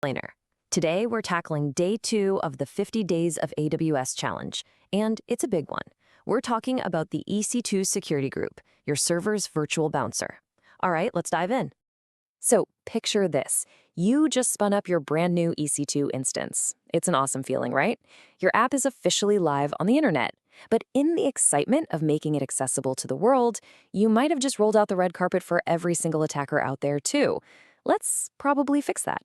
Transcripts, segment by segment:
Explainer. Today, we're tackling day 2 of the 50 Days of AWS challenge, and it's a big one. We're talking about the EC2 Security Group, your server's virtual bouncer. All right, let's dive in. So, picture this. You just spun up your brand new EC2 instance. It's an awesome feeling, right? Your app is officially live on the internet. But in the excitement of making it accessible to the world, you might have just rolled out the red carpet for every single attacker out there, too. Let's probably fix that.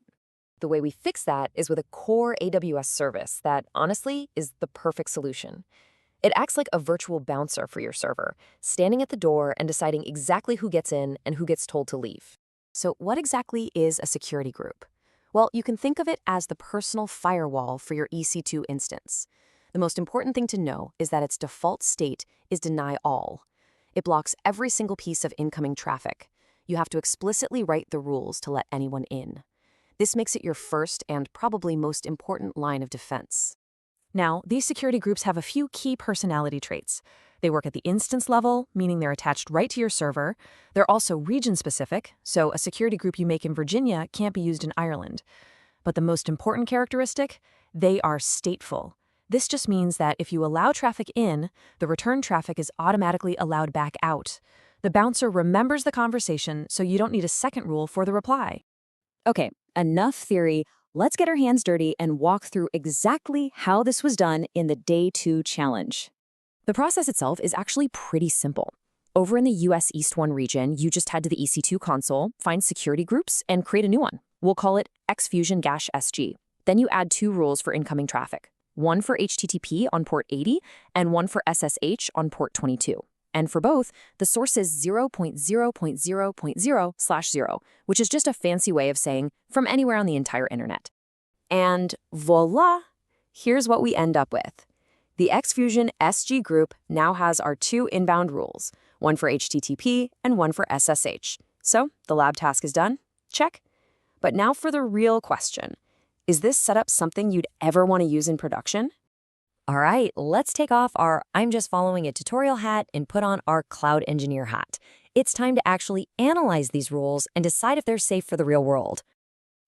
The way we fix that is with a core AWS service that, honestly, is the perfect solution. It acts like a virtual bouncer for your server, standing at the door and deciding exactly who gets in and who gets told to leave. So what exactly is a security group? Well, you can think of it as the personal firewall for your EC2 instance. The most important thing to know is that its default state is deny all. It blocks every single piece of incoming traffic. You have to explicitly write the rules to let anyone in. This makes it your first and probably most important line of defense. Now, these security groups have a few key personality traits. They work at the instance level, meaning they're attached right to your server. They're also region-specific, so a security group you make in Virginia can't be used in Ireland. But the most important characteristic? They are stateful. This just means that if you allow traffic in, the return traffic is automatically allowed back out. The bouncer remembers the conversation, so you don't need a second rule for the reply. Okay, enough theory. Let's get our hands dirty and walk through exactly how this was done in the Day 2 challenge. The process itself is actually pretty simple. Over in the US East 1 region, you just head to the EC2 console, find security groups, and create a new one. We'll call it xfusion-sg. Then you add 2 rules for incoming traffic, one for HTTP on port 80 and one for SSH on port 22. And for both, the source is 0.0.0.0/0, which is just a fancy way of saying from anywhere on the entire internet. And voila, here's what we end up with. The xfusion SG group now has our 2 inbound rules, one for HTTP and one for SSH. So the lab task is done? Check. But now for the real question. Is this setup something you'd ever want to use in production? All right, let's take off our I'm just following a tutorial hat and put on our cloud engineer hat. It's time to actually analyze these rules and decide if they're safe for the real world.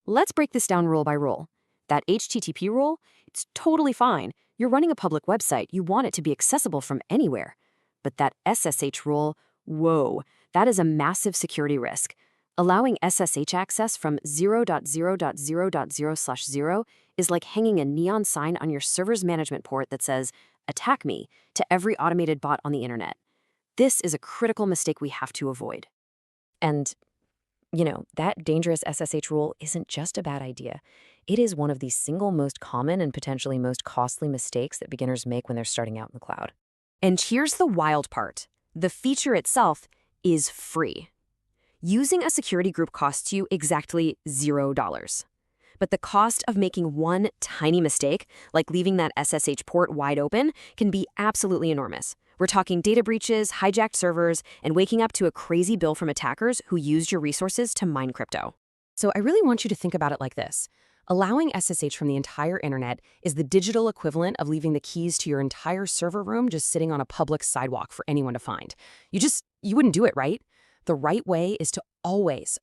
Let's break this down rule by rule. That HTTP rule, it's totally fine. You're running a public website. You want it to be accessible from anywhere. But that SSH rule, whoa, that is a massive security risk. Allowing SSH access from 0.0.0.0/0 is like hanging a neon sign on your server's management port that says, "Attack me," to every automated bot on the internet. This is a critical mistake we have to avoid. And, that dangerous SSH rule isn't just a bad idea. It is one of the single most common and potentially most costly mistakes that beginners make when they're starting out in the cloud. And here's the wild part. The feature itself is free. Using a security group costs you exactly $0. But the cost of making one tiny mistake, like leaving that SSH port wide open, can be absolutely enormous. We're talking data breaches, hijacked servers, and waking up to a crazy bill from attackers who used your resources to mine crypto. So I really want you to think about it like this. Allowing SSH from the entire internet is the digital equivalent of leaving the keys to your entire server room just sitting on a public sidewalk for anyone to find. You wouldn't do it, right? The right way is to always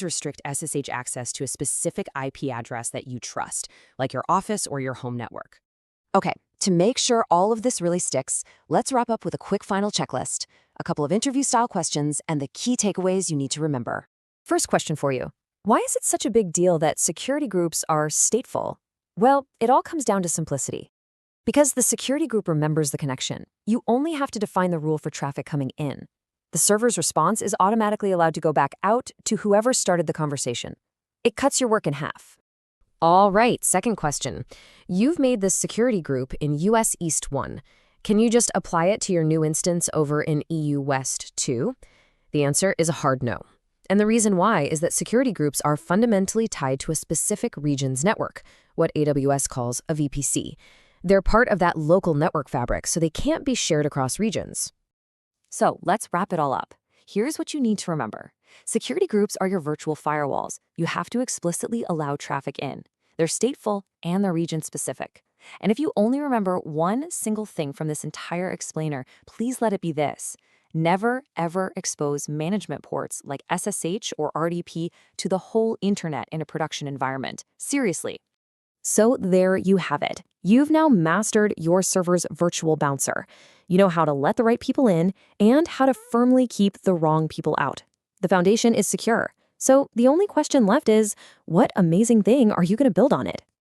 restrict SSH access to a specific IP address that you trust, like your office or your home network. Okay, to make sure all of this really sticks, let's wrap up with a quick final checklist, a couple of interview-style questions, and the key takeaways you need to remember. First question for you. Why is it such a big deal that security groups are stateful? Well, it all comes down to simplicity. Because the security group remembers the connection, you only have to define the rule for traffic coming in. The server's response is automatically allowed to go back out to whoever started the conversation. It cuts your work in half. All right, second question. You've made this security group in US East 1. Can you just apply it to your new instance over in EU West 2? The answer is a hard no. And the reason why is that security groups are fundamentally tied to a specific region's network, what AWS calls a VPC. They're part of that local network fabric, so they can't be shared across regions. So let's wrap it all up. Here's what you need to remember. Security groups are your virtual firewalls. You have to explicitly allow traffic in. They're stateful and they're region-specific. And if you only remember one single thing from this entire explainer, please let it be this. Never, ever expose management ports like SSH or RDP to the whole internet in a production environment. Seriously. So there you have it. You've now mastered your server's virtual bouncer. You know how to let the right people in and how to firmly keep the wrong people out. The foundation is secure. So the only question left is, what amazing thing are you going to build on it?